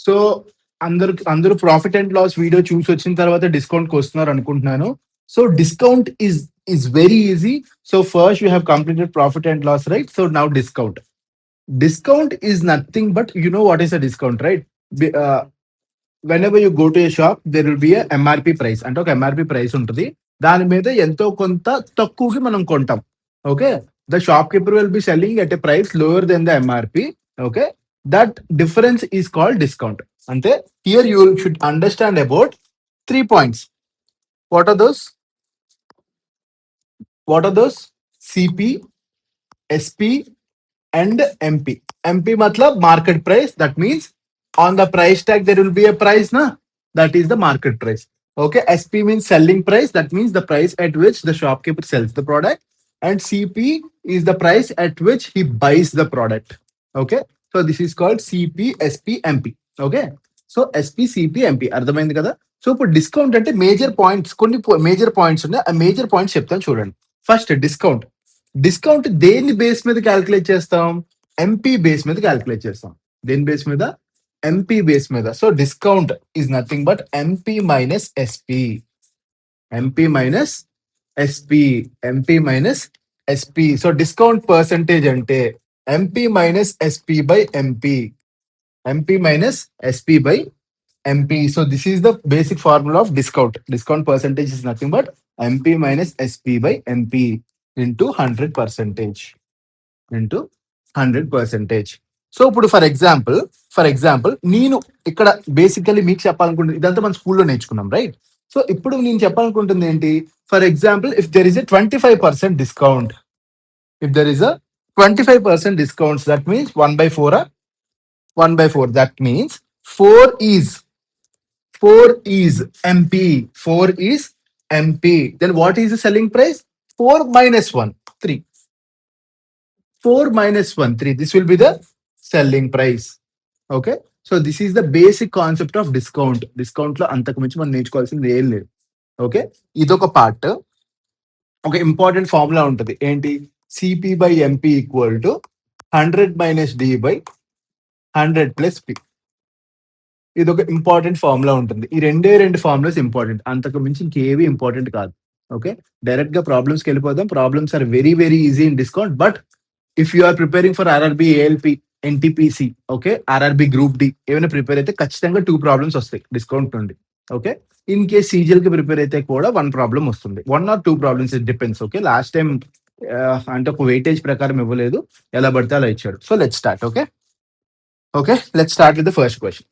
So అందరూ profit and loss video చూసి వచ్చిన తర్వాత డిస్కౌంట్ కి వస్తున్నారు అనుకుంటున్నాను. So discount is very easy. So first you have completed profit and loss, right? So now discount. Discount is nothing but you know what is a discount, right? Whenever you go to a shop, there will be a MRP price. అంటే ఒక MRP price ఉంటుంది. దాని మీద ఎంతో కొంత తక్కువకి మనం కొంటాం. Okay, the shop keeper will be selling at a price lower then the MRP. Okay, that difference is called discount. అంటే here you should understand about 3 points. What are those? CP, SP and MP. MP matlab market price. That means on the price tag there will be a price, na? That is the market price. Okay. SP means selling price. That means the price at which the shopkeeper sells the product. And CP is the price at which he buys the product. Okay. So this is called CP, SP, MP. Okay. So SP, CP, MP. అర్థమైంది కదా? So ఇప్పుడు discount అంటే major points, కొన్ని major points ఉన్నాయి. ఆ major points చెప్తాను చూడండి. First discount దేని బేస్ మీద క్యాలిక్యులేట్ చేస్తాం? ఎంపీ బేస్ మీద క్యాలిక్యులేట్ చేస్తాం. దేని బేస్ మీద? ఎంపీ బేస్ మీద. So discount is nothing but MP minus SP. MP minus SP. MP minus SP. So discount percentage అంటే MP minus SP by MP. MP minus SP by MP. So this is the basic formula of discount. Discount percentage is nothing but MP minus SP by MP into 100%. Into 100%. So ఇప్పుడు for example నేను ఇక్కడ basically మీకు చెప్పాలనుకుంటుంది, ఇదంతా మన స్కూల్లో నేర్చుకున్నాం, right? So ఇప్పుడు నేను చెప్పాలనుకుంటుంది ఏంటి? For example, if there is a 25% discount, if there is a 25% discounts, that means 1/4. 1/4. That means 4 is MP. 4 is MP. Then what is the selling price? 4 minus 1, 3. 4 minus 1, 3. This will be the selling price. Okay. So this is the basic concept of discount. Discount లో అంతకు మించి మనం నేర్చుకోవాల్సింది ఏం లేదు. Okay, ఇదొక part. ఒక important formula ఉంటుంది. ఏంటి? CP by MP equal to 100 minus D by 100 plus P. ఇది ఒక ఇంపార్టెంట్ ఫార్ములా ఉంటుంది. ఈ రెండు ఫార్ములాస్ ఇంపార్టెంట్, అంతకు మించి ఇంకేవి ఇంపార్టెంట్ కాదు. ఓకే, డైరెక్ట్ గా ప్రాబ్లమ్స్కి వెళ్ళిపోదాం. Problems are very very easy in discount. But if you are preparing for RRB, ALP, NTPC, okay, RRB group D ఏమైనా ప్రిపేర్ అయితే ఖచ్చితంగా 2 ప్రాబ్లమ్స్ వస్తాయి డిస్కౌంట్ నుండి. ఓకే, ఇన్ కేస్ సీజిఎల్ కి ప్రిపేర్ అయితే కూడా 1 ప్రాబ్లమ్ వస్తుంది. 1 or 2 problems, it depends. Okay, last time అంటే ఒక వెయిటేజ్ ప్రకారం ఇవ్వలేదు, ఎలా పడితే అలా ఇచ్చాడు. So let's start. Okay, let's start with the first question.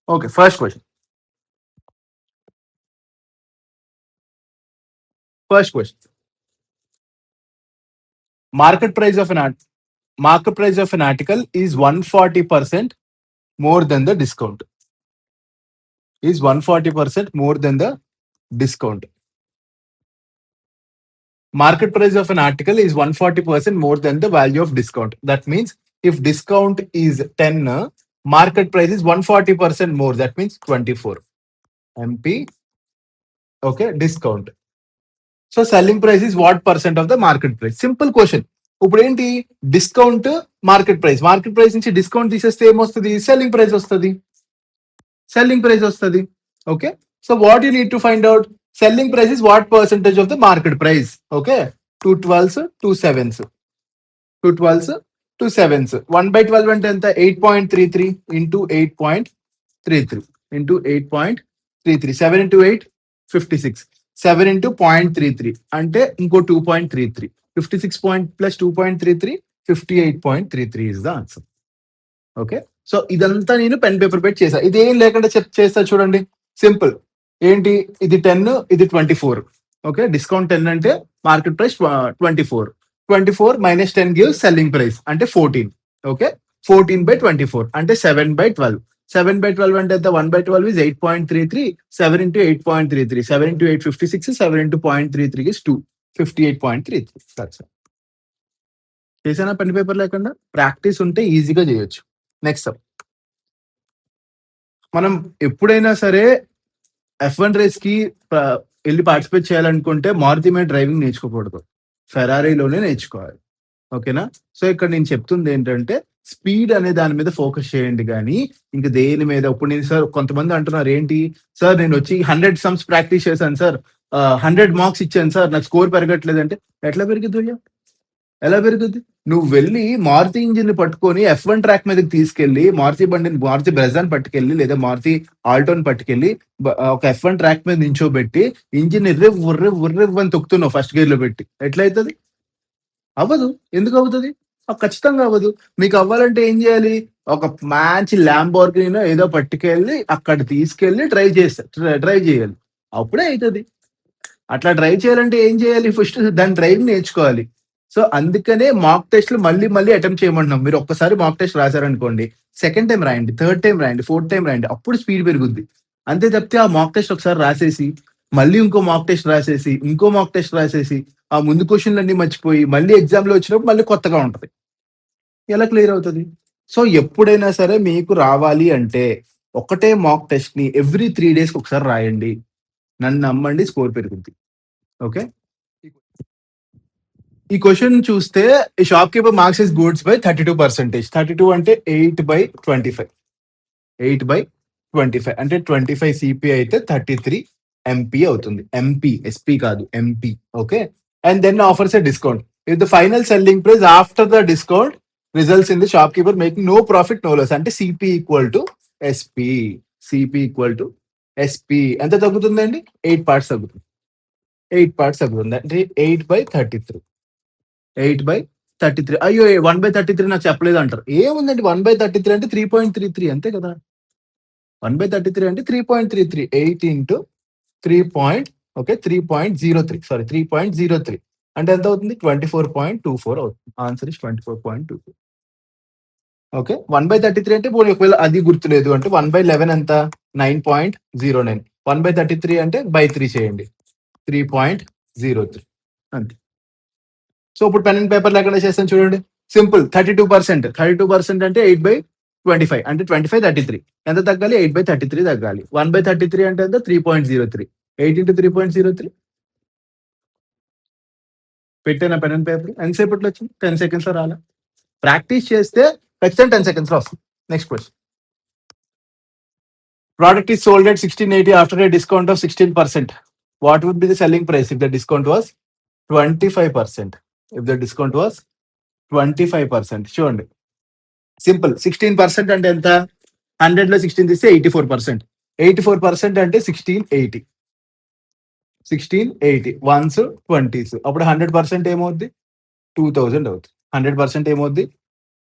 Okay, first question. Market price of an article is 140% more than the discount. Is 140% more than the discount. Market price of an article is 140% more than the value of discount. That means if discount is 10, market price is 140% more. That means 24. MP. Okay, discount. So selling price is what percent of the market price? Simple question. ఇప్పుడు ఏంటి? Discount, market price. Market price నుంచి discount తీసేస్తే ఏమొస్తుంది? Selling price వస్తుంది. Okay, so what you need to find out? Selling price is what percentage of the market price? Okay, 2 12s, 2 7s. 2 12s, 2 7s. 1/12 అంటే ఎంత? 8.33 into 8.33 into 8.33. 7 into 8, 56. 7 into 0.33 అంటే ఇంకో 2.33. 56 plus 2.33, 58.33 is the answer. Okay, so ఇదంతా నేను pen paper పెట్టి చేసా. ఇదేం లేకుండా చేస్తా చూడండి. సింపుల్. ఏంటి? ఇది 10, ఇది 24. ఓకే, డిస్కౌంట్ 10 అంటే market price 24. 24 minus 10 gives selling price అంటే 14. ఓకే, 14/24 అంటే 7/12. 7/12 అంటే ఎంత? 1/12 is 8.33. 7 into 8.33. 7 into 8, 56. 7 into 0.33 is 2. 58.33. చేసానా pen paper లేకుండా? ప్రాక్టీస్ ఉంటే ఈజీగా చేయొచ్చు. నెక్స్ట్ మనం ఎప్పుడైనా సరే F1 రేస్ కి వెళ్ళి పార్టిసిపేట్ చేయాలనుకుంటే మారుతి మీద డ్రైవింగ్ నేర్చుకోకూడదు, ఫెరారీలోనే నేర్చుకోవాలి. ఓకేనా? సో, ఇక్కడ నేను చెప్తుంది ఏంటంటే, స్పీడ్ అనే దాని మీద ఫోకస్ చేయండి గానీ, ఇంక దేని మీద ఇప్పుడు నేను సార్ కొంతమంది అంటున్నారు ఏంటి, సార్ నేనొచ్చి 100 సమ్స్ ప్రాక్టీస్ చేశాను సార్. 100 మార్క్స్ ఇచ్చాను సార్. నాకు స్కోర్ పెరగట్లేదంటే, ఎట్లా పెరిగిద్దయ్యా? ఎలా పెరుగుద్ది? నువ్వు వెళ్లి మారుతి ఇంజిన్‌ని పట్టుకొని ఎఫ్1 ట్రాక్ మీదకి తీసుకెళ్ళి, మారుతి బ్రెజాని పట్టుకెళ్ళి, లేదా మారుతి ఆల్టోని పట్టుకెళ్ళి ఒక ఎఫ్1 ట్రాక్ మీద నించోబెట్టి, ఇంజిన్‌ని రివ్ అని తొక్కుతున్నావు ఫస్ట్ గేర్‌లో పెట్టి. ఎట్లయితది? అవ్వదు. ఎందుకవుతది? ఖచ్చితంగా అవ్వదు. మీకవ్వాలంటే ఏం జేయాలి? ఒక మంచి ల్యాంబోర్గినీనో ఏదో పట్టుకెళ్ళి, అక్కడ తీసుకెళ్ళి డ్రైవ్ జేయాలి. అప్పుడే అయితది. అట్లా డ్రైవ్ చేయాలంటే ఏం చేయాలి? ఫస్ట్ దాని డ్రైవింగ్ నేర్చుకోవాలి. సో, అందుకనే మాక్ టెస్ట్‌లు మళ్ళీ అటెంప్ట్ చేయమంటున్నాం. మీరు ఒక్కసారి మాక్ టెస్ట్ రాసారనుకోండి, సెకండ్ టైమ్ రాయండి, థర్డ్ టైమ్ రాయండి, ఫోర్త్ టైమ్ రాయండి. అప్పుడు స్పీడ్ పెరుగుద్ది. అంతే తప్పితే ఆ మాక్ టెస్ట్ ఒకసారి రాసేసి, మళ్ళీ ఇంకో మాక్ టెస్ట్ రాసేసి, ఇంకో మాక్ టెస్ట్ రాసేసి, ఆ ముందు క్వెషన్‌లన్నీ మర్చిపోయి, మళ్ళీ ఎగ్జామ్‌లో వచ్చినప్పుడు మళ్ళీ కొత్తగా ఉంటది. ఎలా క్లియర్ అవుతది? సో, ఎప్పుడైనా సరే మీకు రావాలి అంటే, ఒకటే మాక్ టెస్ట్‌ని ఎవ్రీ 3 డేస్‌కి ఒకసారి రాయండి. నన్ను నమ్మండి స్కోర్ పెరుగుద్ది. ఓకే. ఈ క్వెషన్ చూస్తే ఈ shop keeper marks his goods by 32%. 32 అంటే 8/25. 8/25 అంటే 25 సిపి అయితే 33 ఎంపీ అవుతుంది. ఎంపీ, ఎస్పీ కాదు, MP. Okay. And then offers a discount. If the final selling price after the discount results in the shop keeper making no profit no loss అంటే CP equal to SP. CP equal to SP ఎంత తగ్గుతుందండి? 8 parts తగ్గుతుంది. 8 parts తగ్గుతుంది అంటే 8/33. 8/33. అయ్యో! 1/33 నాకు చెప్పలేదు అంటారు. ఏముందండి 1/33 అంటే 3.33 అంతే కదా! 1/33 అంటే 3.33. 8 ఇంటూ 3 పాయింట్ ఓకే. 3.03 సారీ 3.03 అంటే ఎంత అవుతుంది? 24.24 అవుతుంది. Answer is 24.24. ఓకే. 1/33 అంటే పోనీ ఒకవేళ అది గుర్తులేదు అంటే 1/11 ఎంత? 9.09. 1/33 అంటే బై 3 చేయండి. 3.03 అంతే. సో, ఇప్పుడు పెన్ అండ్ పేపర్ లేకుండా చేస్తాను చూడండి. సింపుల్ 32%. 32% అంటే 8/25 అంటే 25, 33 ఎంత తగ్గాలి? 8/33 తగ్గాలి. 1/33 అంటే ఎంత? 3.03. 8 ఇంటూ 3.03 పెట్టానా పెన్ అండ్ పేపర్? ఎంతసేపట్లో వచ్చింది? 10 సెకండ్స్‌లో రాలా? ప్రాక్టీస్ చేస్తే ఖచ్చితంగా 10 సెకండ్స్‌లో వస్తుంది. Next question. Product is sold at 1680 after a discount of 16%. What would be the selling price if the discount was 25%? If the discount was 25%. చూడండి. సింపుల్ 16% అంటే ఎంత? 100లో 16 తీస్తే 84%. 84% అంటే 1680. 1680 వన్స్ 20s అప్పుడు 100% ఏమవుద్ది? 2000 అవుతుంది. 100% ఏమవుద్ది?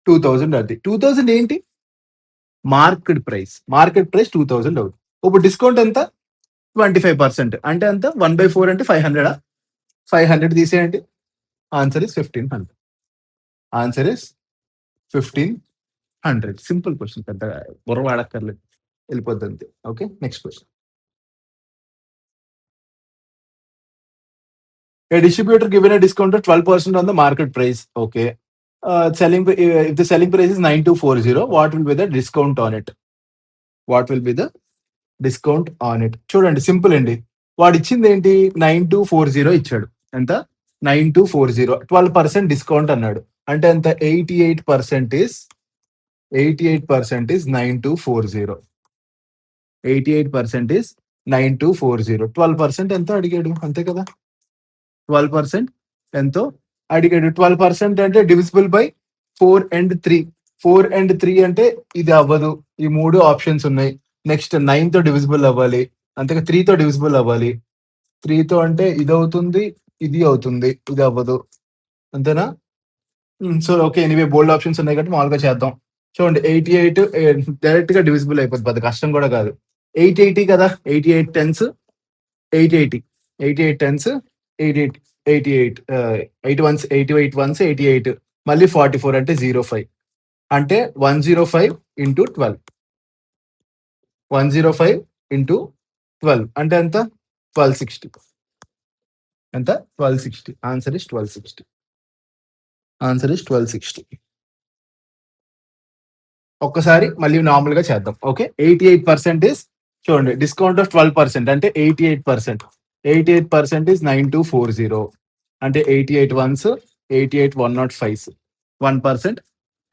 2000 అవుద్ది. 2000 ఏంటి? Market price. మార్కెట్ ప్రైస్ 2000 అవుతుంది. ఇప్పుడు డిస్కౌంట్ ఎంత? 25% అంటే ఎంత? 1/4 అంటే 500. 500 తీసేయండి. Answer is 1500. Answer is 1500. Simple question. పెద్దగా బుర్ర వాడక్కర్లేదు. వెళ్ళిపోద్ది అంతే. Okay. Next question. A distributor given a discount of 12% on the market price. Okay. If the selling price is 9240, what will be the discount on it? What will be the discount on it? చూడండి simple అండి. వాడు ఇచ్చింది ఏంటి? 9240 ఇచ్చాడు. ఎంత? 9240. 12% discount అన్నాడు. అంటే ఎంత? 88% is 9240. 88% is 9240. 12% ఎంతో అడిగాడు. అంతే కదా! 12% ఎంతో అడిగాడు. 12% అంటే డివిజిబుల్ బై 4 అండ్ 3. 4 అండ్ 3 అంటే ఇది అవ్వదు. ఈ 3 ఆప్షన్స్ ఉన్నాయి. నెక్స్ట్ 9 తో డివిజిబుల్ అవ్వాలి. అంతేగా 3 తో డివిజిబుల్ అవ్వాలి. 3 తో అంటే ఇది అవుతుంది, ఇది అవుతుంది. ఇది అవ్వదు. అంతేనా? So, okay. ఎనీవే బోల్డ్ ఆప్షన్స్ ఉన్నాయి కాబట్టి మామూలుగా చేద్దాం. చూడండి 88 డైరెక్ట్‌గా డివిజిబుల్ అయిపోద్ది. పెద్ద కష్టం కూడా కాదు. 880 కదా! 88 టెన్స్ 880. 88 టెన్స్ 88 88 88 వన్స్ 88 మళ్ళీ 44 అంటే 05 అంటే 105 ఇంటూ 12. 105 ఇంటూ 12 అంటే ఎంత? 1260. ఎంత? 1260. Answer is 1260. Answer is 1260. ఒక్కసారి మళ్ళీ నార్మల్ గా చేద్దాం. ఓకే. 88% ఇస్ చూడండి డిస్కౌంట్ ఆఫ్ 12% అంటే 88%. 88% ఇస్ 9240 అంటే 88 వన్స్ 88,105 1%,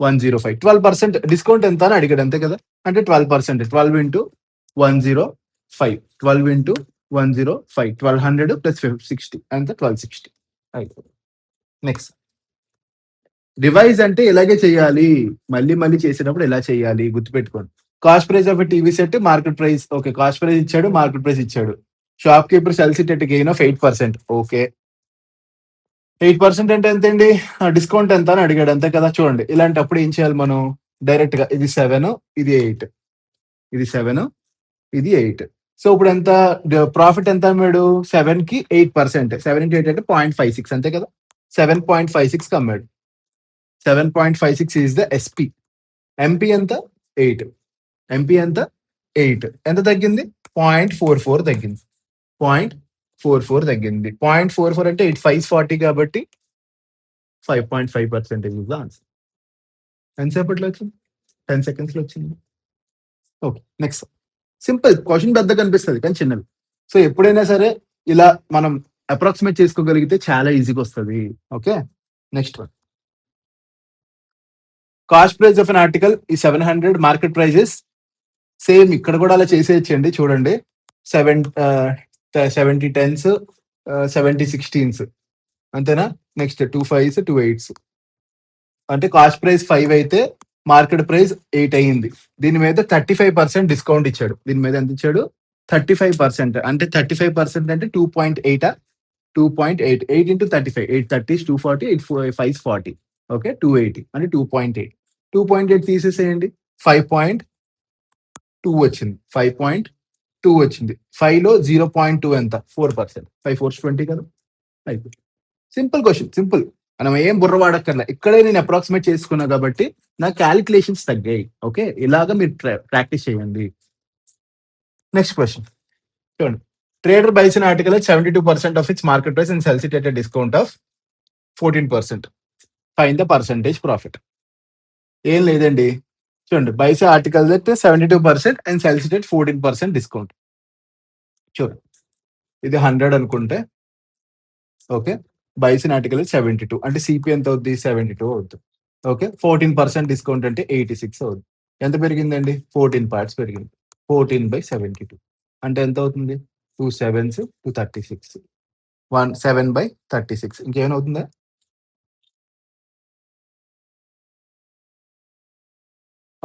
105 12% డిస్కౌంట్ ఎంత అని అడిగాడు అంతే కదా. అంటే 12%, 12 ఇంటూ 105, 12 ఇంటూ 105, 1200 ప్లస్ 60 అంతే 1260. నెక్స్ట్ రివైజ్ అంటే ఇలాగే చేయాలి, మళ్ళీ మళ్ళీ చేసేటప్పుడు ఎలా చేయాలి గుర్తుపెట్టుకోండి. Cost price of TV set market price, okay cost price ఇచ్చాడు, మార్కెట్ ప్రైస్ ఇచ్చాడు. Shop keeper cells it at gain of 8%, okay 8% అంటే ఎంత అండి, డిస్కౌంట్ ఎంత అని అడిగాడు అంతే కదా. చూడండి ఇలాంటప్పుడు ఏం చేయాలి మనం, డైరెక్ట్ గా ఇది 7, ఇది 8, ఇది 7, ఇది 8. సో ఇప్పుడు ఎంత ప్రాఫిట్ ఎంత అమ్మాడు, 7 కి 8%, 7 ఇంటూ 8 అంటే 0.56 అంతే కదా. 7.56 కి అమ్మాడు. 7.56 ఈజ్ ద ఎస్పి. ఎంపీ ఎంత 8, ఎంపీ ఎంత 8, ఎంత తగ్గింది 0.44 తగ్గింది, 0.44 తగ్గింది. 0.44 అంటే 8 5 40 కాబట్టి 5.5% ఇస్ ద ఆన్సర్. ఎంతసేపట్లో వచ్చింది, 10 seconds లో వచ్చింది. ఓకే నెక్స్ట్ సింపుల్ క్వశ్చన్ పెద్ద కనిపిస్తుంది కానీ చిన్నది. సో ఎప్పుడైనా సరే ఇలా మనం అప్రాక్సిమేట్ చేసుకోగలిగితే చాలా ఈజీగా వస్తుంది. Okay next one, cost price of an article ఈ 700, మార్కెట్ ప్రైజెస్ సేమ్ ఇక్కడ కూడా అలా చేసేయచ్చండి. చూడండి 70 10s, 70 16s అంతేనా. నెక్స్ట్ 2 5s, 2 8s అంటే కాస్ట్ ప్రైస్ 5 అయితే మార్కెట్ ప్రైస్ 8 అయ్యింది. దీని మీద 35% డిస్కౌంట్ ఇచ్చాడు. దీని మీద ఎంత ఇచ్చాడు, 35%. అంటే 35% అంటే 2.8, 2.8, 8 ఇంటూ 35, 8 30 240, 8 5 40, ఓకే 280 అంటే 2.8. 2.8 తీసేసేయండి, 5.2 వచ్చింది, 5.2 వచ్చింది. 5 లో 0.2 ఎంత 4%, 5 4 20 కదా. అయిపోయింది. సింపుల్ క్వశ్చన్, సింపుల్, మనం ఏం బుర్ర వాడక్కర్లే. ఇక్కడే నేను అప్రాక్సిమేట్ చేసుకున్నా కాబట్టి నా క్యాలిక్యులేషన్స్ తగ్గాయి. ఓకే ఇలాగా మీరు ప్రాక్టీస్ చేయండి. నెక్స్ట్ క్వశ్చన్ చూడండి, trader buys an article 72% of its market price and sells it at discount of 14%. Find the percentage profit. ఏం లేదండి, చూడండి buys article 72% and sells it at 14% discount. చూడండి ఇది 100 అనుకుంటే, ఓకే బైస్ ఇన్ ఆర్టికల్ 72 అంటే CP ఎంత అవుద్ది 72 అవుతుంది. ఓకే 14% డిస్కౌంట్ అంటే 86 అవుతుంది. ఎంత పెరిగిందండి 14 parts పెరిగింది. 14/72 అంటే ఎంత అవుతుంది 2 7s 236, 7/36. ఇంకేమైనా అవుతుందా,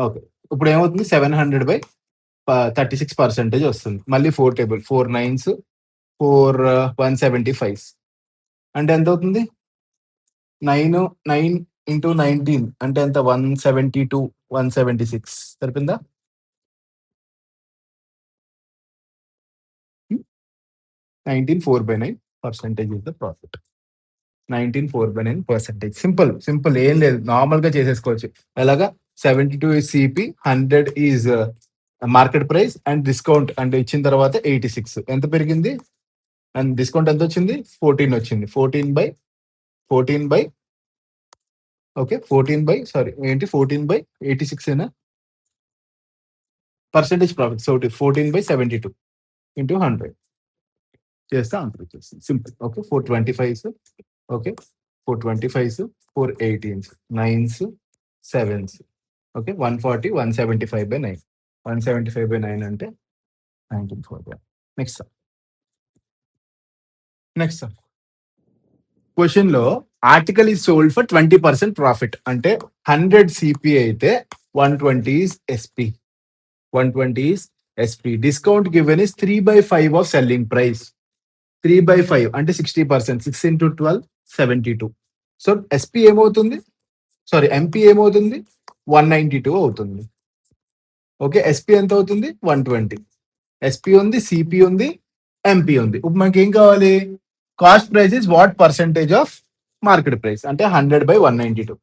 ఓకే ఇప్పుడు ఏమవుతుంది 700/36% వస్తుంది. మళ్ళీ 4 టేబుల్ 4 9s 4 175 అంటే ఎంత అవుతుంది 9 ఇంటూ 19 అంటే ఎంత 172 176 సరిపోయిందా. 19 4/9% is the profit. 19 4/9%. Simple simple, ఏం లేదు, నార్మల్ గా చేసేసుకోవచ్చు. ఎలాగా 72 is CP, 100 is market price and discount అంటే ఇచ్చిన తర్వాత 86 ఎంత పెరిగింది, అండ్ డిస్కౌంట్ ఎంత వచ్చింది 14 వచ్చింది. 14 బై ఓకే 14/86 ఏనా పర్సెంటేజ్ ప్రాఫిట్. సో 14/72 ఇంటూ 100 చేస్తే ఆన్సర్ వచ్చేస్తుంది. Simple. Okay 425s, okay 425s, 418s, 9s, 7s, okay 140, 175/9, 175/9 అంటే 1940. నెక్స్ట్ క్వశ్చన్ లో article is sold for 20% profit అంటే 100 సిపి అయితే 120 is SP, 120 is SP. Discount given is 3/5 of selling price. 3/5 అంటే 60%, 6 into 12 72. So SP ఏమవుతుంది, sorry MP ఏమవుతుంది 192 అవుతుంది. Okay SP ఎంత అవుతుంది 120. ఎస్పి ఉంది, సిపి ఉంది, ఎంపీ ఉంది. ఇప్పుడు మనకి ఏం కావాలి, cost price is what percentage of market price అంటే 100/192,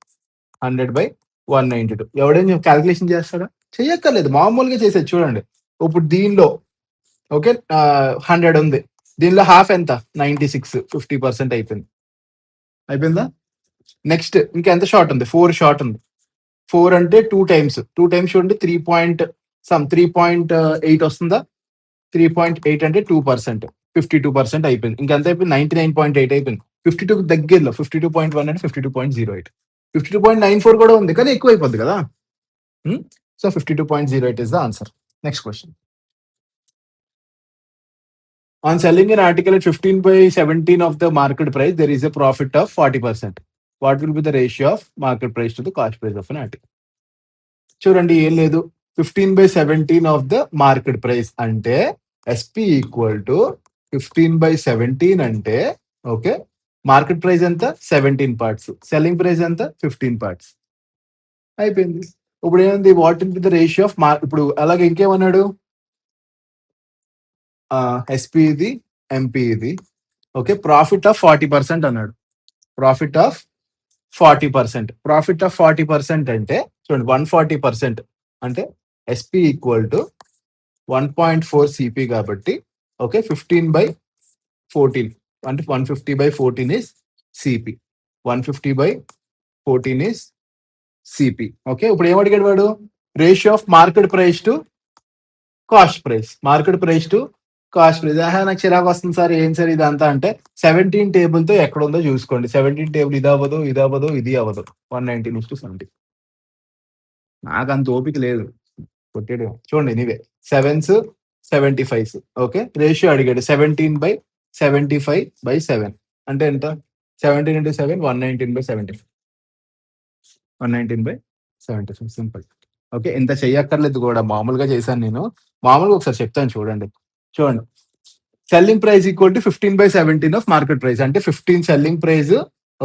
100/192. ఎవడైనా క్యాల్కులేషన్ చేస్తాడా, చెయ్యక్కర్లేదు, మామూలుగా చేసేది. చూడండి ఇప్పుడు దీనిలో ఓకే 100 ఉంది, దీనిలో హాఫ్ ఎంత 96, 50% అయిపోయిందా. నెక్స్ట్ ఇంకెంత షార్ట్ ఉంది 4 షార్ట్ ఉంది. 4 అంటే 2 times చూడండి 3.8 వస్తుందా. 3.8 అంటే 2%, 52% అయిపోయింది. ఇంకెంత అయిపోయింది 99.8 అయిపోయింది. 52 దగ్గరలో 52.1 అంటే 52.08, 52.94 కూడా ఉంది కానీ ఎక్కువ అయిపోద్ది కదా. So 52.08 is the answer. Next question. On selling an article at 15/17 of the market price, there is a profit of 40%. What will be the ratio of market price to the cost price of an article? చూడండి ఏం లేదు, 15/17 of the market price అంటే SP equal to 15/17 అంటే okay, market price ఎంత 17 parts, selling price ఎంత 15 parts, అయిపోయింది. ఇప్పుడు ఏమైంది, what will be the ratio of ఇప్పుడు అలాగే ఇంకేమన్నాడు, ఎస్పి ఇది ఎంపీ ఇది ఓకే, ప్రాఫిట్ ఆఫ్ 40% అన్నాడు. ప్రాఫిట్ ఆఫ్ 40%, ప్రాఫిట్ ఆఫ్ 40% అంటే చూడండి 140% అంటే ఎస్పి ఈక్వల్ టు 1.4 సిపి కాబట్టి ఓకే, 15/14 అంటే 150/14 is CP, 150/14 is CP okay. ఇప్పుడు ఏం అడిగాడు వాడు, ratio of market price to cost price, market price to cost price. నాకు చిరాకు వస్తుంది సార్, ఏం సార్ ఇదంతా అంటే 17 టేబుల్ తో ఎక్కడ ఉందో చూసుకోండి. 17 టేబుల్ ఇది అవ్వదు, ఇది అవ్వదు, ఇది అవ్వదు. 119:70. నాకు అంత ఓపిక లేదు కొట్టేయడం. చూడండి నీవే 7s 75s ఓకే, రేషియో అడిగాడు 17/75/7 అంటే ఎంత, 17 into 7 119/75, 119/75 సింపుల్ ఓకే. ఇంత చెయ్యక్కర్లేదు కూడా, మామూలుగా చేశాను నేను. మామూలుగా ఒకసారి చెప్తాను చూడండి. చూడండి, selling price equal to 15/17 of market price అంటే 15 selling price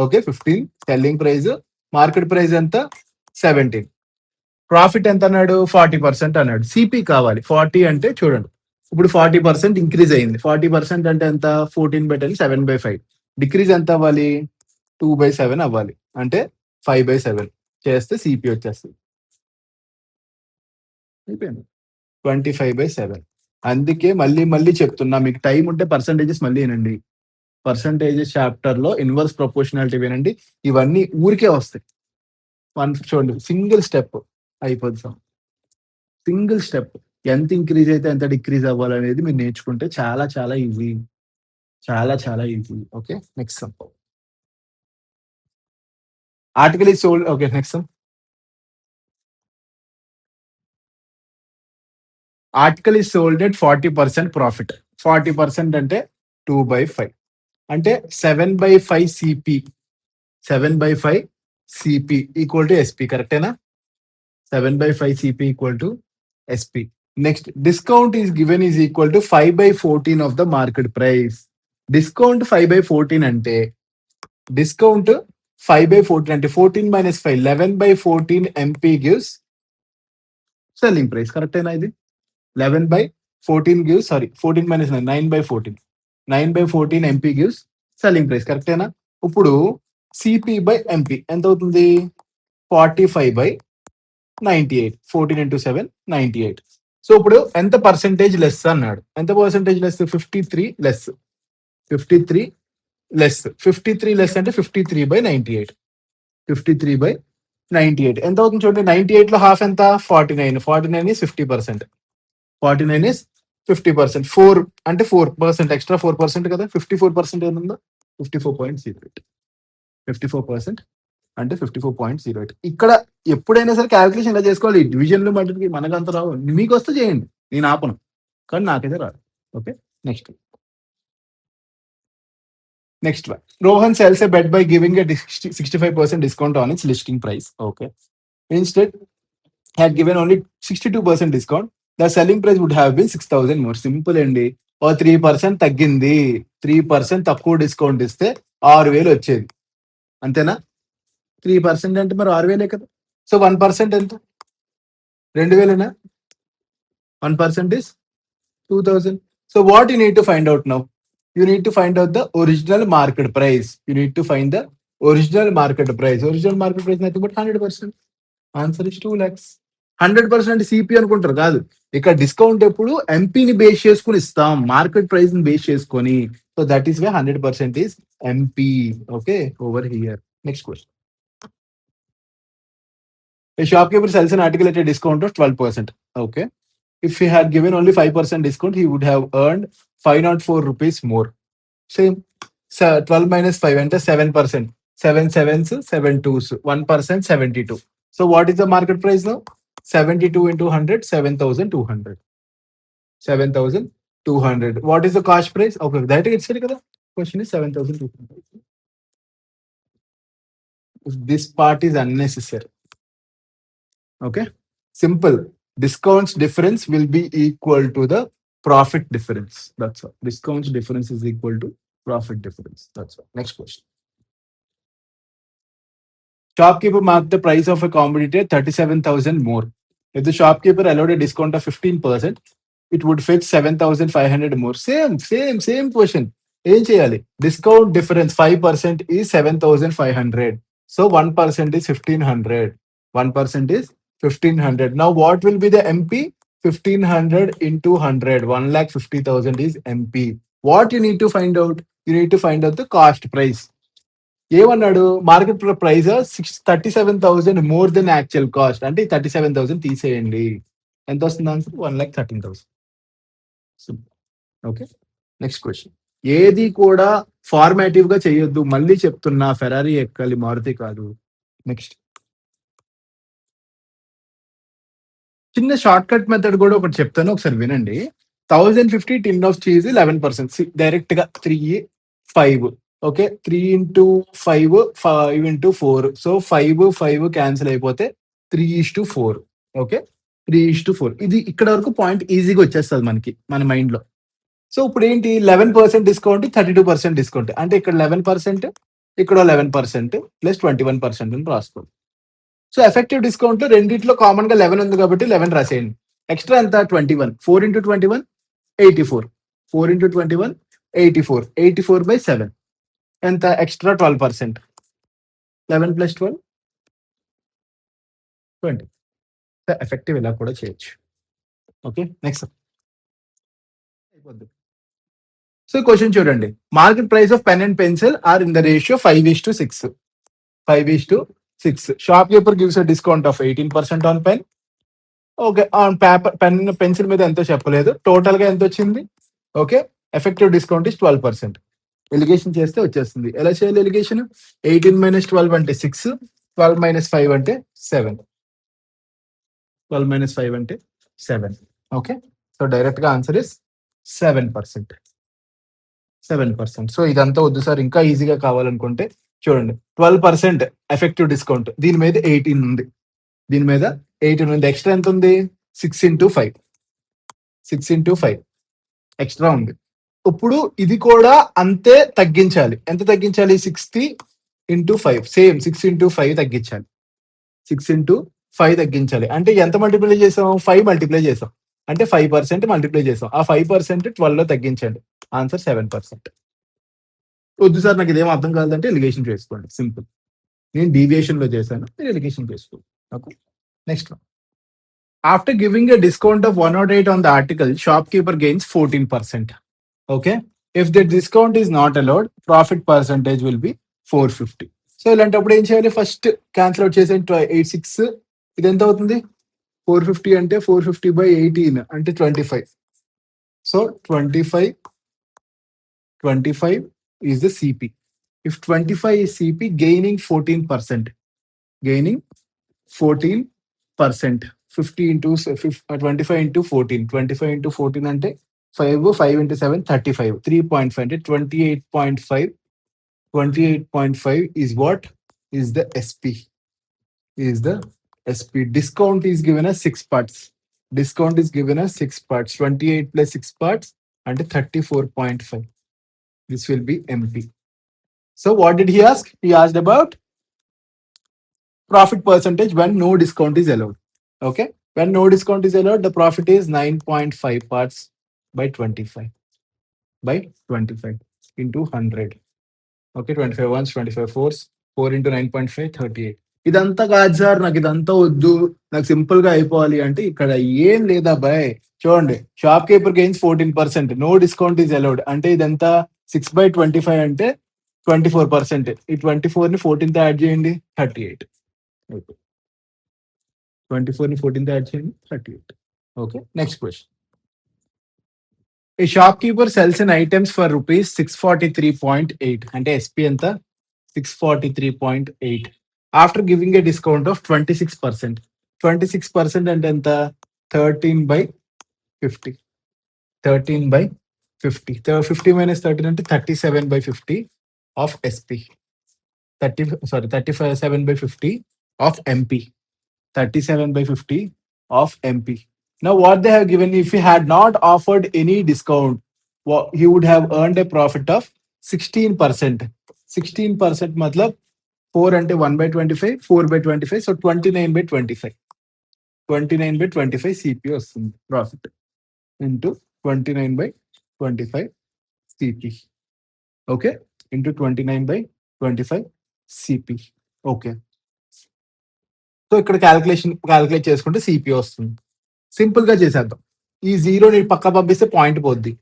okay, 15 selling price, market price ఎంత 17, ప్రాఫిట్ ఎంత అన్నాడు 40% అన్నాడు. సిపి కావాలి 40 అంటే చూడండి ఇప్పుడు 40% ఇంక్రీజ్ అయింది. 40% అంటే ఎంత, 14/10 7/5, డిక్రీజ్ ఎంత అవ్వాలి 2/7 అవ్వాలి అంటే 5/7 చేస్తే సిపి వచ్చేస్తుంది, అయిపోయింది 25/7. అందుకే మళ్ళీ మళ్ళీ చెప్తున్నా, మీకు టైం ఉంటే పర్సంటేజెస్ మళ్ళీ వినండి. పర్సంటేజెస్ చాప్టర్ లో ఇన్వర్స్ ప్రపోర్షనాలిటీ వినండి, ఇవన్నీ ఊరికే వస్తాయి. చూడండి సింగిల్ స్టెప్ అయిపోద్ది. సింగిల్ స్టెప్ ఎంత ఇంక్రీజ్ అయితే ఎంత డిక్రీజ్ అవ్వాలనేది మీరు నేర్చుకుంటే చాలా చాలా ఈజీ, చాలా చాలా easy okay. Next some, article is sold okay. Next some, article is sold at 40% profit. 40% అంటే 2/5 అంటే 7/5 CP, 7/5 CP equal to SP, కరెక్టేనా? 7/5 CP equal to SP. Next, discount is given is equal to 5/14 of the market price. Discount 5/14 అంటే discount 5/14 అంటే 14 - 5 11/14 MP gives selling price, కరెక్టేనా? ఇది 11/14 gives, sorry 14 - 9 9/14, 9/14 MP gives selling price, కరెక్టేనా? ఇప్పుడు CP by MP ఎంత అవుతుంది, 45/98, 14 into 7 98. So ఇప్పుడు ఎంత పర్సెంటేజ్ లెస్ అన్నాడు, ఎంత percentage less 53 less, 53 less, 53 less అంటే 53/98, 53/98 ఎంత అవుతుంది చూడండి. 98 లో హాఫ్ ఎంత 49, 49 is 50%, 49 is 50%, 4 అంటే 4% ఎక్స్ట్రా 4% కదా, 54% ఏముందో 54.08, 54% అంటే 54.08. ఇక్కడ ఎప్పుడైనా సరే క్యాల్కులేషన్ ఎలా చేసుకోవాలి, డివిజన్లు మటుకి మనకంత రావు, మీకు వస్తే చేయండి, నేను ఆపను, కానీ నాకైతే రాదు okay. Next one, Rohan sells a bed by giving a 65% discount on its listing price. Okay. Instead, had given only 62% discount. The selling price would have been 6,000 more. Simple అండి. 3% తగ్గింది, 3% తక్కువ డిస్కౌంట్ ఇస్తే 6,000 వచ్చేది, అంతేనా? 3% అంటే మరి 6,000 కదా. సో 1% ఎంత, 2,000. 1% is 2,000. So what you need to find out now? You need to find out the original market price. You need to find the original market price. Original market price nothing but 100%. Answer is 2 lakhs. 100% CP అనుకుంటారు కాదు, ఇక్కడ discount ఎప్పుడు ఎంపీని base చేసుకుని ఇస్తాం, market price ని base చేసుకొని. So that is way 100% is MP okay over here. Next question. A shopkeeper sells an article at a discount of 12%. Okay. If he had given only 5% discount, he would have earned 504 rupees more. Same. 12 minus 5 అంటే 7%. 7 sevens, 7 twos, 1%, 72. So what is the market price now? 72 into 100, 7,200. 7,200. What is the cost price? Okay, that is it. Question is 7,200. This part is unnecessary. Okay, simple. Discounts difference will be equal to the profit difference. That's all. Discounts difference is equal to profit difference. That's all. Next question. Shopkeeper marked the price of a commodity at 37,000 more. If the shopkeeper allowed a discount of 15%, it would fetch 7,500 more. Same question. ఏం చేయాలి? Discount difference 5% is 7,500. So 1% is 1,500. 1% is 1,500. Now what will be the MP? 1,500 into 100. 1,50,000 is MP. What you need to find out? You need to find out the cost price. ఏమన్నాడు? Market price 37,000 more than actual cost. అంటే 37,000 తీసేయండి. ఎంత వస్తుంది answer? 1,13,000. Okay, next question. ఏది కూడా formative గా చేయొద్దు. మళ్ళీ చెప్తున్నా, ఫెరారీ ఎక్కాలి, మారుతి కాదు. నెక్స్ట్ చిన్న షార్ట్ కట్ మెథడ్ కూడా ఒకటి చెప్తాను, ఒకసారి వినండి. 1,050 టిన్ ఆఫ్ చీజ్ 11%. డైరెక్ట్ గా 3, 5. Okay, 3 into 5, 5 into 4. So 5, 5 cancel అయిపోతే 3:4. ఓకే, 3:4. ఇది ఇక్కడ వరకు పాయింట్ ఈజీగా వచ్చేస్తుంది మనకి, మన మైండ్ లో. సో ఇప్పుడు ఏంటి? 11% డిస్కౌంట్, 32% డిస్కౌంట్. అంటే ఇక్కడ 11%, ఇక్కడ 11% ప్లస్ 21% అని రాసుకోండి. సో ఎఫెక్టివ్ డిస్కౌంట్ రెండిట్లో కామన్ గా 11 ఉంది కాబట్టి 11 రాసేయండి. ఎక్స్ట్రా ఎంత? 21. 4 into 21, 84. 4 into 21, 84. 84/7. ఎంత? ఎక్స్ట్రా 12%. 11 plus 12, 20. ఎఫెక్టివ్ ఇలా కూడా చేయొచ్చు. Okay, next. సో క్వశ్చన్ చూడండి. Market price of pen and pencil are in the ratio 5:6. 5:6. Shopkeeper gives a discount of 18% on pen. Okay, on paper, pen, pencil మీద ఎంతో చెప్పలేదు. Total గా ఎంత వచ్చింది? Okay, effective discount is 12%. Allegation చేస్తే వచ్చేస్తుంది. ఎలా చేయాలి ఎలిగేషన్? 18 - 12 అంటే 6, 12 - 5 అంటే 7. 12 - 5 అంటే 7. ఓకే, సో డైరెక్ట్ గా ఆన్సర్ ఇస్ 7%. 7%. సో ఇదంతా వద్దు సార్, ఇంకా ఈజీగా కావాలనుకుంటే చూడండి. 12% ఎఫెక్టివ్ డిస్కౌంట్. దీని మీద 18 ఉంది. దీని మీద 18 ఉంది. ఎక్స్ట్రా ఎంత ఉంది? 6 into 5. 6 into 5 ఎక్స్ట్రా ఉంది. ఇప్పుడు ఇది కూడా అంతే తగ్గించాలి. ఎంత తగ్గించాలి? 60 into 5. సేమ్ 6 into 5 తగ్గించాలి. 6 into 5 తగ్గించాలి. అంటే ఎంత మల్టిప్లై చేసాం? 5 మల్టిప్లై చేసాం. అంటే 5% మల్టిప్లై చేసాం. ఆ 5% 12 లో తగ్గించండి. ఆన్సర్ 7%. వద్దు సార్ నాకు ఇదేం అర్థం కాదంటే ఎలిగేషన్ చేసుకోండి. సింపుల్. నేను డీవియేషన్ లో చేశాను, మీరు ఎలిగేషన్ చేసుకోండి. Okay, next. After giving a discount of 108 on the article, shopkeeper gains 14%. Okay. If the discount is not allowed, profit percentage will be 450. So ఇలాంటప్పుడు ఏం చేయాలి? ఫస్ట్ క్యాన్సిల్ అవుట్ చేసే 86. ఇది ఎంత అవుతుంది? 450 అంటే 450/18 అంటే 25. So 25 is the CP. If 25 is CP, gaining 14%. Gaining 14%. 50 into 25 into 14. 25 into 14 అంటే 5, 5 into 7, 35. 3.5 అంటే 28.5. 28.5 is what? Is the SP. Is the SP. Discount is given as 6 parts. Discount is given as 6 parts. 28 plus 6 parts and 34.5. This will be MP. So what did he ask? He asked about profit percentage when no discount is allowed. Okay. When no discount is allowed, the profit is 9.5 parts by 25 into 100. Okay, 25 ones, 25 fours, 4 into 9.5, 38. ఇదంతా కాదు sir, నాకు ఇదంతా వద్దు, నాకు simple గా అయిపోవాలి అంటే ఇక్కడ ఏం లేదా బాయ్. చూడండి, shopkeeper gains 14%, no discount is allowed అంటే ఇదంతా 6/25 అంటే 24%. ఈ 24 ని 14 తో యాడ్ చేయండి, 38. 24 ని 14 తో యాడ్ చేయండి, 38. Okay, next question. A shopkeeper sells an items for rupees 643.8 అంటే ఎస్పీ ఎంత 643.8 after giving a discount of 26%. 26% అంటే ఎంత 13/50. 13/50. 50 minus 13 అంటే 37/50 of SP. 37/50 of MP. 37/50 of MP. Now, what they have given, if he had not offered any discount, he would have earned a profit of 16%. 16% matlab 4 ante 1/25, 4/25, so 29/25. 29/25 CP వస్తుంది profit into 29/25 CP. Okay, into 29/25 CP. Okay. So ఇక్కడ calculate చేసుకుంటే CP వస్తుంది. Simple గా చేసేద్దాం. ఈ జీరోని పక్క పంపిస్తే point పోద్ది,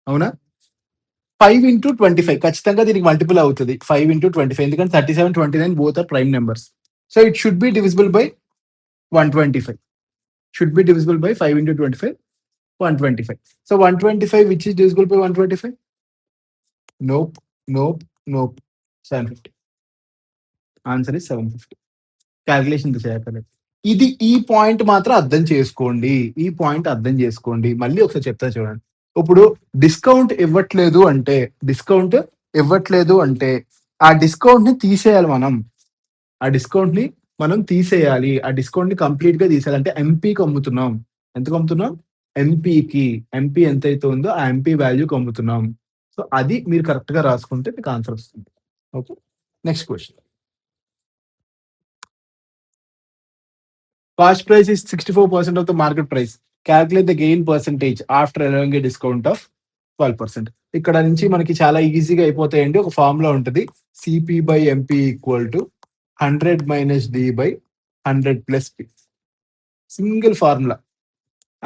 అవునా? 5 into 25 ఖచ్చితంగా దీనికి మల్టిపుల్ అవుతుంది. 5 into 25 ఎందుకంటే 37, 29 both are prime numbers. So it should be divisible by 125. Should be divisible by 5 into 25, 125. So 125 which is divisible by 125? Nope, nope, nope. 750. Answer is 750. Calculation చేయగలరు. ఇది ఈ పాయింట్ మాత్రం అర్థం చేసుకోండి. ఈ పాయింట్ అర్థం చేసుకోండి. మళ్ళీ ఒకసారి చెప్తా చూడండి. ఇప్పుడు డిస్కౌంట్ ఇవ్వట్లేదు అంటే ఆ డిస్కౌంట్ ని తీసేయాలి మనం. ఆ డిస్కౌంట్ ని తీసేయాలి. ఆ డిస్కౌంట్ ని కంప్లీట్ గా తీసేయాలి. అంటే ఎంపీకి అమ్ముతున్నాం. ఎంతకు అమ్ముతున్నాం? ఎంపీకి. ఎంపీ ఎంతైతే ఉందో ఆ ఎంపీ వాల్యూకి అమ్ముతున్నాం. సో అది మీరు కరెక్ట్ గా రాసుకుంటే మీకు ఆన్సర్ వస్తుంది. Okay, next question. Cost price is 64% of the market price. Calculate the gain percentage after allowing a discount of 12%. ఇక్కడ నుంచి మనకి చాలా ఈజీగా అయిపోతాయండి. ఒక ఫార్ములా ఉంటుంది. CP by MP equal to 100 minus D by 100 plus P. Single formula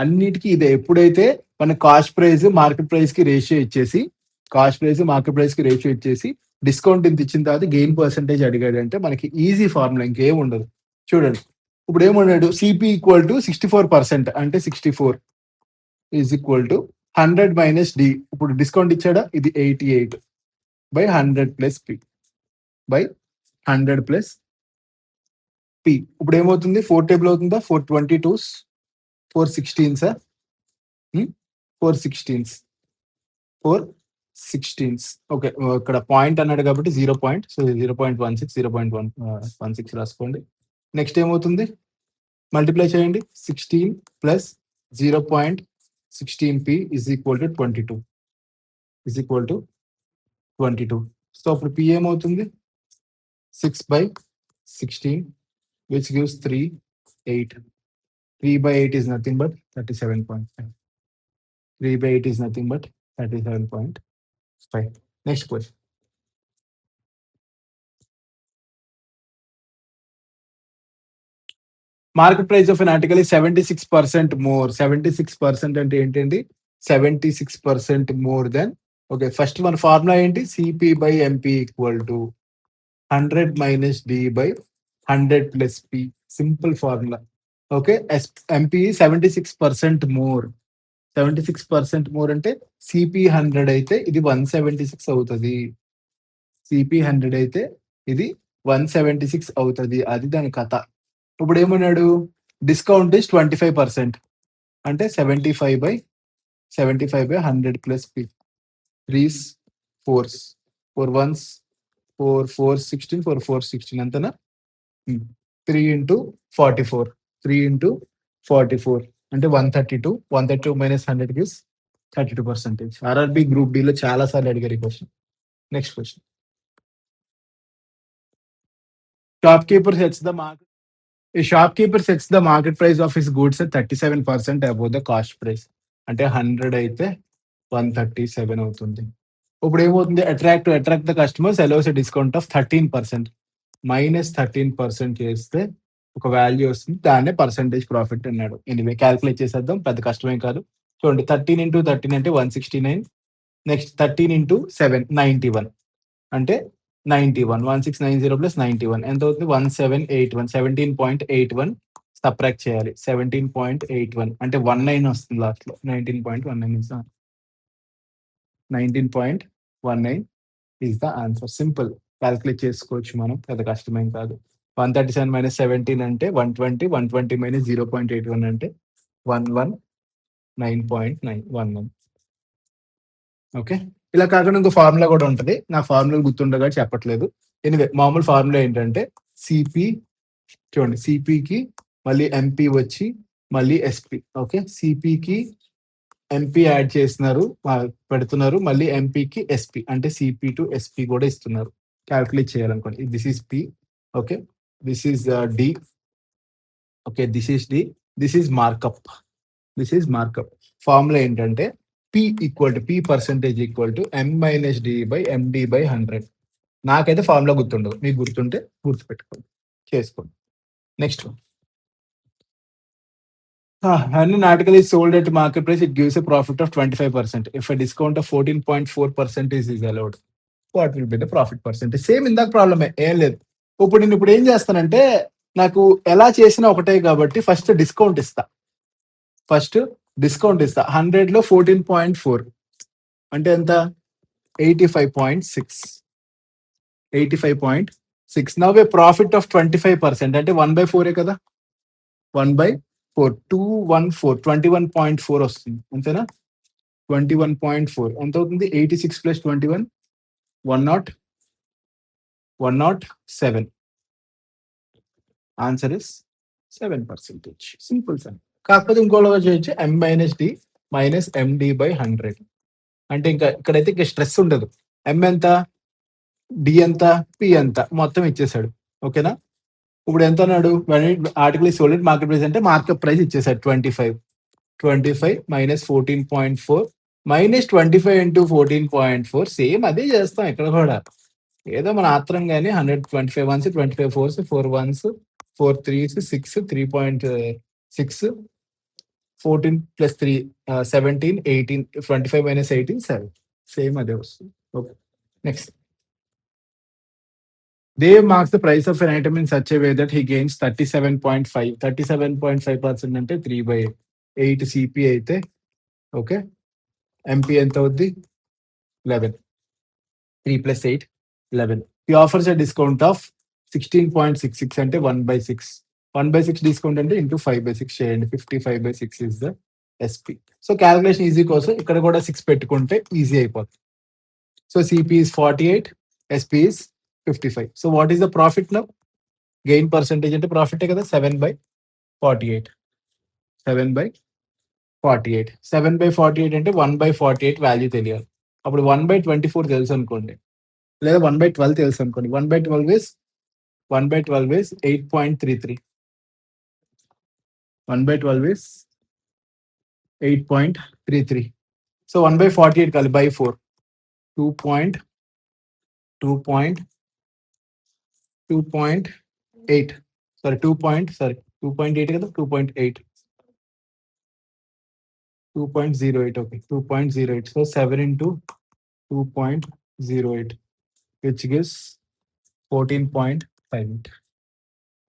అన్నిటికీ ఇదే. ఎప్పుడైతే మన కాస్ట్ ప్రైస్ మార్కెట్ ప్రైస్ కి రేషియో ఇచ్చేసి డిస్కౌంట్ ఇంత ఇచ్చిన తర్వాత గెయిన్ పర్సెంటేజ్ అడిగాడు అంటే మనకి ఈజీ ఫార్ములా, ఇంకేం ఉండదు. చూడండి, ఇప్పుడు ఏమన్నాడు? సిపి ఈక్వల్ టు 64% అంటే 64 is equal to 100 minus D. ఇప్పుడు డిస్కౌంట్ ఇచ్చాడా? ఇది 88 by 100 plus P by 100 plus P. ఇప్పుడు ఏమవుతుంది? 4 టేబుల్ అవుతుందా? 422s, 416s, 416s. ఓకే, ఇక్కడ పాయింట్ అన్నాడు కాబట్టి 0 పాయింట్. సో 0.16, 0.16 రాసుకోండి. నెక్స్ట్ ఏమవుతుంది? మల్టిప్లై చేయండి. 16 plus 0.16p is equal to 22. So అప్పుడు p ఏమవుతుంది? 6/16 which gives 3/8. 3/8 is nothing but 37.5. 3/8 is nothing but 37.5. Next question. Market price of an article 76% more. 76% అంటే ఏంటండి? 76% మోర్ దెన్. ఓకే, ఫస్ట్ మన formula ఏంటి? CP by MP equal to 100 minus D by 100 plus P. Simple formula. Okay, MP 76% more. 76% more అంటే CP 100 అయితే ఇది 176 అవుతుంది. CP 100 అయితే ఇది 176 అవుతుంది. అది దాని కథ. ఇప్పుడు ఏమన్నాడు? డిస్కౌంట్ ఇస్ 25% అంటే 75/100 plus P. 3s 4s 4 1s 4 4 16 4 4 16 అంతేనా? 3 into 44. 3 into 44 అంటే 132. 132 minus 100 gives 32%. RRB group D లో చాలా సార్లు అడిగారు ఈ question. Next question. Shopkeeper sets the market. A shopkeeper sets the market price of his goods at 37% above the cost price. అంటే 100 అయితే 137 అవుతుంది. ఇప్పుడు ఏమవుతుంది? Attract the customers allows a discount of 13%. Minus 13% చేస్తే ఒక వాల్యూ వస్తుంది. దాన్నే పర్సెంటేజ్ ప్రాఫిట్ అన్నాడు. ఎనీవే క్యాల్కులేట్ చేసేద్దాం, పెద్ద కష్టమేం కాదు. చూడండి, 13 into 13 అంటే 169. నెక్స్ట్ 13 into 7 91 అంటే 91. 1690 ప్లస్ 91 ఎంత అవుతుంది? 1781. 17.81 సబ్ట్రాక్ట్ చేయాలి. 17.81 అంటే 19 వస్తుంది లాస్ట్ లో. 19.19 19.19 is the answer. Simple, calculate చేసుకోవచ్చు మనం, పెద్ద కష్టమేం కాదు. 137 మైనస్ 17 అంటే 120, 120 మైనస్ 0.81 అంటే 119.911. ఓకే, ఇలా కాకుండా ఇంకో ఫార్ములా కూడా ఉంటుంది. నా ఫార్ములా గుర్తుండగా చెప్పట్లేదు. ఎనివే మామూలు ఫార్ములా ఏంటంటే సిపి, చూడండి, సిపికి మళ్ళీ ఎంపీ వచ్చి మళ్ళీ ఎస్పి. ఓకే, సిపికి ఎంపీ యాడ్ చేస్తున్నారు, పెడుతున్నారు, మళ్ళీ ఎంపీకి ఎస్పి అంటే సిపి టు ఎస్పి కూడా ఇస్తున్నారు. క్యాల్కులేట్ చేయాలనుకోండి. This is P. Okay, this is D. Okay, this is D. This is markup. This is markup. Formula ఏంటంటే P equal to P percentage equal to M minus D by MD by 100. నాకైతే formula గుర్తుండదు, మీకు గుర్తుంటే గుర్తుపెట్టుకోండి, చేసుకోండి. Next one. When an article is sold at market price, it gives a profit of 25%. If a discount of 14.4% is allowed, what will be the profit percentage? Same ఇందాక ప్రాబ్లమే, ఏం లేదు. ఇప్పుడు నేను ఏం చేస్తానంటే, నాకు ఎలా చేసినా ఒకటే కాబట్టి ఫస్ట్ డిస్కౌంట్ ఇస్తా. 100 లో 14.4 అంటే ఎంత? 85.6. 85.6. నౌ ఏ ప్రాఫిట్ ఆఫ్ 25% అంటే 1/4 కదా. 1/4, 214, 21.4 వస్తుంది, అంతేనా? 21.4 ఎంత అవుతుంది? 86 plus 21, 107. Answer is 7%. Simple sir. కాకపోతే ఇంకోలాగా చేయొచ్చు, M minus D minus MD by 100. అంటే ఇంకా ఇక్కడైతే ఇంకా స్ట్రెస్ ఉండదు. ఎం ఎంత, డి ఎంత, పి ఎంత, మొత్తం ఇచ్చేసాడు. ఓకేనా? ఇప్పుడు ఎంత అన్నాడు? Article is sold market price అంటే మార్కెట్ ప్రైస్ ఇచ్చేసాడు 25. 25 మైనస్ 14.4 మైనస్ 25 ఇంటూ 14.4. సేమ్ అదే చేస్తాం ఇక్కడ కూడా. ఏదో మన ఆత్రం కానీ 125 once, 25 force, 4 once, 4 threes, 6, 3.6, 14 plus 3, 17, 18, 25 minus 18, 7. Same అదే వస్తుంది. Okay, next. Dave marks the price of an item in such a way that he gains 37.5. 37.5% అంటే 3/8 సిపి అయితే, ఓకే, ఎంపీ ఎంత అవుద్ది? 11. 3 plus 8, 11. He offers a discount of 16.66 అంటే 1/6. 1/6 discount అంటే into 5/6 చేయండి. 55/6 is the SP. So calculation easy కోసం ఇక్కడ కూడా 6 పెట్టుకుంటే ఈజీ అయిపోతుంది. So CP is 48, SP is 55. So what is the profit now? Gain percentage అంటే ప్రాఫిటే కదా. 7/48. 7/48. 7/48 అంటే 1/48 వాల్యూ తెలియాలి. అప్పుడు 1/24 తెలుసు అనుకోండి, లేదా 1/12 తెలుసు అనుకోండి. 1/12 is 8.33. 1/12 is 8.33. సో 1/48 కాదు, బై 4, 2.8. సారీ 2.8 కదా. 2.8, 2.08. Okay, 2.08. So 7 into 2.08 which gives 14.58.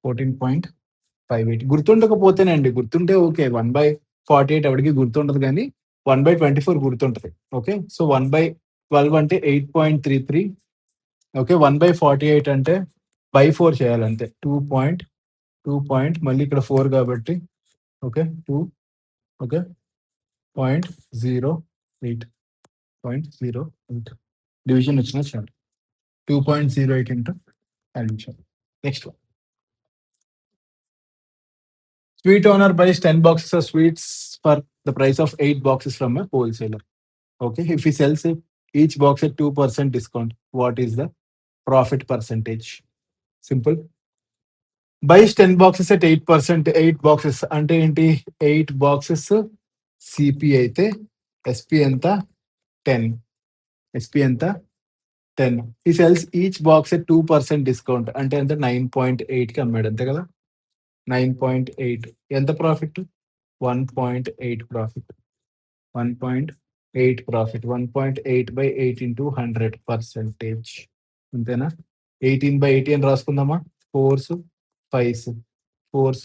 14.58. గుర్తుండకపోతేనండి, గుర్తుంటే ఓకే. 1/48 ఎవరికి గుర్తుండదు, కానీ 1/24 గుర్తుంటది. ఓకే, సో 1/12 అంటే 8.33. ఓకే, 1/48 అంటే బై 4 చేయాలంతే. 2. మళ్ళీ ఇక్కడ 4 కాబట్టి, ఓకే, 2, ఓకే, 0.08. డివిజన్ వచ్చిన చాలు. 2.08 into addition. Next one. Sweet owner buys 10 boxes of sweets for the price of 8 boxes from a wholesaler. Okay, if he sells it, each box at 2% discount, what is the profit percentage? Simple. Buys 10 boxes at 8%. 8 boxes అంటే ఏంటి? 8 boxes CP అయితే SP ఎంత? 10. SP ఎంత? 10. He sells each box at 2% discount అంటే ఎంత? 9.8కి అమ్మాడు, అంతే కదా. 9.8 ఎంత ప్రాఫిట్? 1.8 ప్రాఫిట్. 1.8 ప్రాఫిట్. 1.8/8 ఇంటూ 100%. అంతేనా? 18/80 అని రాసుకుందామా? 4s, 5s, 4s,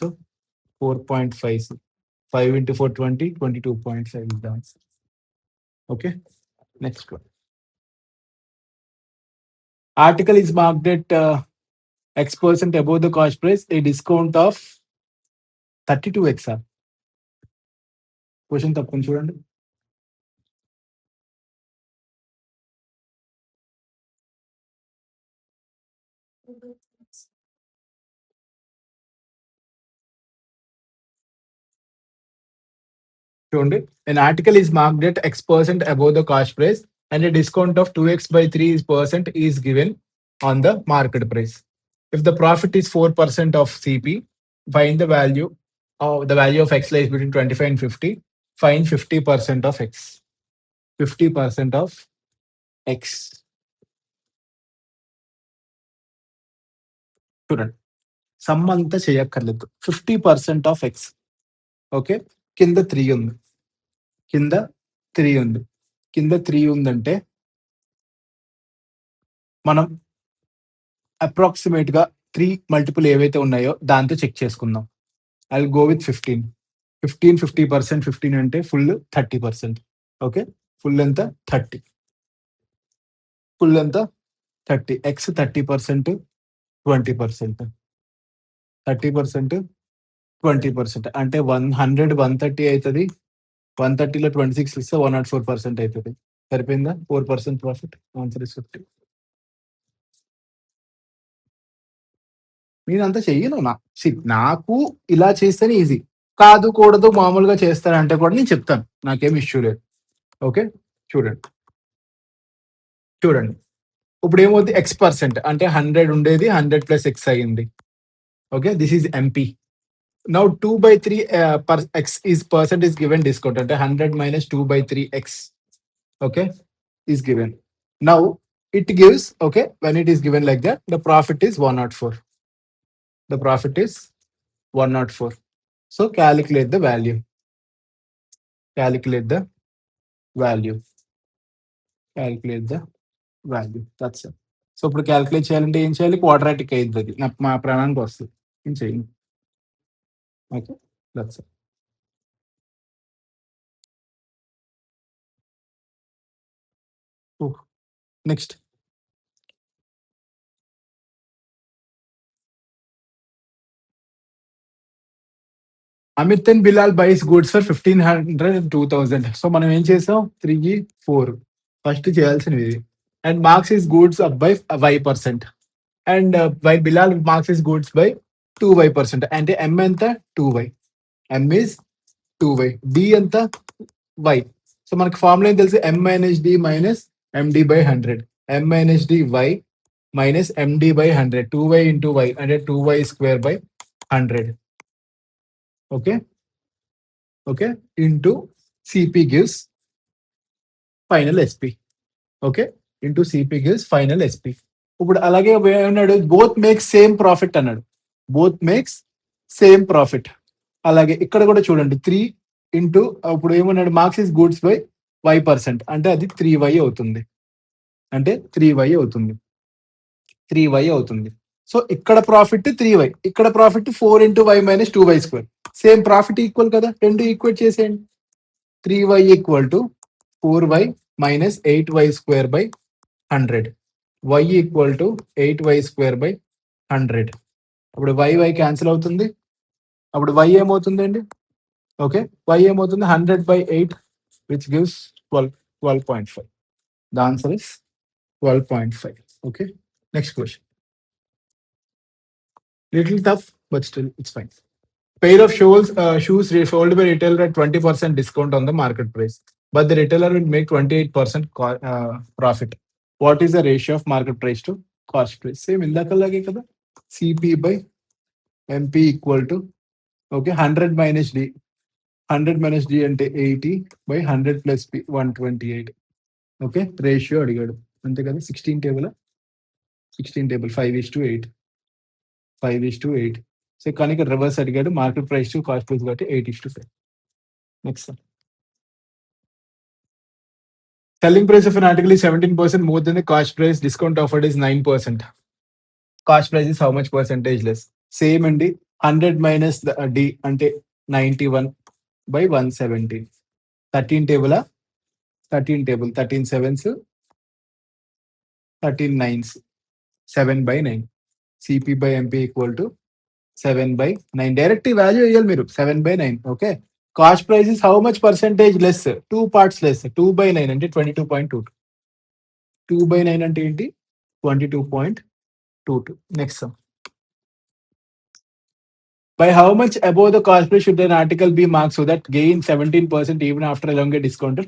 4.5s, 5 into 4, 20, 22.5 is the answer. Okay, next one. Article is marked at X% above the cost price, a discount of 32x. Question తప్పని చూడండి. చూడండి, an article is marked at X% above the cost price and a discount of 2x by 3% is given on the market price. If the profit is 4% of CP, find the value of X lies between 25 and 50. Find 50% of X. 50% of X. చూడండి, some అంతా చేయక్కర్లేదు. 50% of X. Okay, కింద 3 ఉంది, కింద 3 ఉంది, కింద 3 ఉందంటే మనం అప్రాక్సిమేట్ గా 3 మల్టిపుల్ ఏవైతే ఉన్నాయో దాంతో చెక్ చేసుకుందాం. I will go with 15. 50%, 15 అంటే ఫుల్ 30%. ఓకే, ఫుల్ ఎంత 30, ఫుల్ ఎంత 30. ఎక్స్ 30%, 20%, 30%, 20% అంటే 100, 130 అవుతుంది. 130లో 26 ఇస్తే 104% అవుతుంది. సరిపోయిందా? 4% ప్రాఫిట్. Answer is 50. నేనంతా చెయ్యను. నాకు ఇలా చేస్తేనే ఈజీ. కాదు కూడదు మామూలుగా చేస్తానంటే కూడా నేను చెప్తాను, నాకేం ఇష్యూ లేదు. ఓకే, చూడండి చూడండి, ఇప్పుడు ఏమవుతుంది, X% అంటే 100 ఉండేది 100 ప్లస్ ఎక్స్ అయ్యింది. Okay, this is MP. Now 2/3 X is percent is given discount అంటే 100 minus 2/3 X. Okay, is given. Now it gives, okay, when it is given like that, the profit is 104. The profit is 104. So calculate the value. Calculate the value. Calculate the value. That's it. So ఇప్పుడు calculate చేయాలంటే ఏం చేయాలి? Quadratic అయింది, అది నాకు మా ప్రాణానికి వస్తుంది. ఏం చేయండి. Okay, that's it. Next, Amit and Bilal buys goods for 1,500 and 2,000. So మనం ఏం చేసాం? 3, 4 ఫస్ట్ చేయాల్సినవి. And marks his goods up by y%. And by Bilal marks his goods by 2y%. అంటే m ఎంత? 2y. m is 2y. d ఎంత? y. So మనకి formula ఏం తెలుసు? m - d - md by 100. m - d y minus md by 100. 2y into y అంటే 2y square by 100. Okay, okay, into CP gives final SP. Okay, into CP gives final SP. ఇప్పుడు అలాగే ఏమన్నాడు? Both makes same profit అన్నాడు. Both makes same profit. అలాగే ఇక్కడ కూడా చూడండి, 3 into, ఇప్పుడు ఏమన్నాడు? Marks his goods by y%. అంటే అది 3y అవుతుంది. అంటే 3y అవుతుంది. 3y అవుతుంది. సో ఇక్కడ ప్రాఫిట్ 3y, ఇక్కడ profit 4 into y minus 2y square. Same profit equal కదా, రెండు ఈక్వేట్ చేసేయండి. 3y equal to 4y minus 8y square by 100. y equal to 8y square by 100. అప్పుడు y క్యాన్సిల్ అవుతుంది. అప్పుడు y ఏమవుతుందండి? ఓకే, y ఏమవుతుంది? 100 by 8 which gives 12.5. The answer is 12.5. Okay, next question. Little tough, but still it's fine. Pair of shoes sold by retailer at 20% discount on the market price, but the retailer will make 28% profit. What is the ratio of market price to cost price? Same indakalaగే కదా, CP by MP equal to, okay, 100 minus D. 100 minus D అంటే 80 by 100 plus P 128. Okay, ratio అడిగాడు అంతే కదా. 16 table, 16 table 5:8, 5:8. So కానీ ఇక్కడ reverse అడిగాడు, market price to cost price కాబట్టి 8:5. Next, selling price of an article is 17% more than the cost price. Discount offered is 9%. Cost price is how much percentage less? Same అండి. 100 minus the D అంటే 91 by 117. 13 table, 13 table, 13 sevens, 13 nines. 7/9. CP/MP equal to 7/9. Direct value వేయాలి మీరు 7/9. Okay. Cost price is how much percentage less? 2 parts less. 2/9 అంటే 22.22. 2/9 అంటే ఏంటి? 22.22. Next some. By how much above the cost price should an article be marked so that gain 17% even after elongate discounted?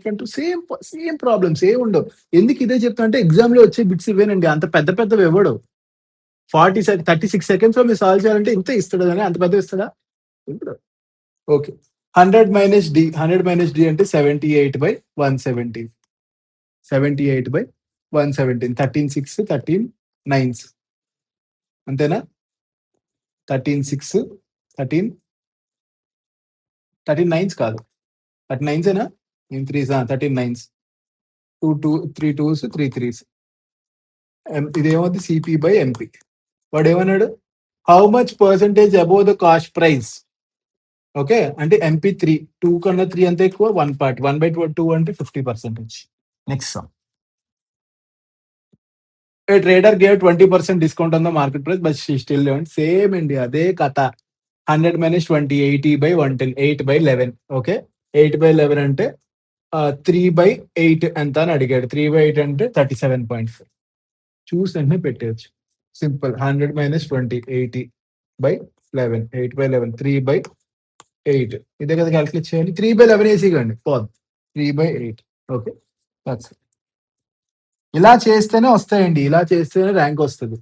Same problems ఏ ఉండవు. ఎందుకు ఇదే చెప్తా అంటే exam లో వచ్చే బిట్స్ ఇవేనండి. అంత పెద్ద పెద్దవి ఇవ్వడు. 36 సెకండ్స్ లో మీరు సాల్వ్ చేయాలంటే ఇంతే ఇస్తాడు కానీ అంత పెద్ద ఇస్తాడా? ఇప్పుడు okay. 100 minus D. 100 minus D అంటే 78/117. 78/117. 13 6 13 9 అంతేనా? 13 6 13 9 కాదు. 13 9 ఇన్ 3 13 9 2 3 2s 3 3s. ఇదేమవుతుంది? CP/MP. వాడు ఏమన్నాడు? How much percentage above the cost price? Okay. అంటే MP3 2 కన్నా 3 అంతే ఎక్కువ. 1 పార్ట్ 1/2 అంటే 50%. Next some. A trader gave 20% discount on the market price but she still same అండి. అదే కథ. 100 మైనస్ 20 80/110 8/11. ఓకే. 8/11 అంటే 3/8 ఎంత అని అడిగాడు. 3/8 అంటే 37.5. చూసి వెంటనే పెట్టేయచ్చు. సింపుల్. 100 మైనస్ 20 80/11 8/11 3/8. ఇదే కదా క్యాల్కులేట్ చేయాలి. 3/11 వేసిగండి పోదు. 3/8. ఓకే. ఇలా చేస్తేనే వస్తాయండి. ఇలా చేస్తేనే ర్యాంక్ వస్తుంది.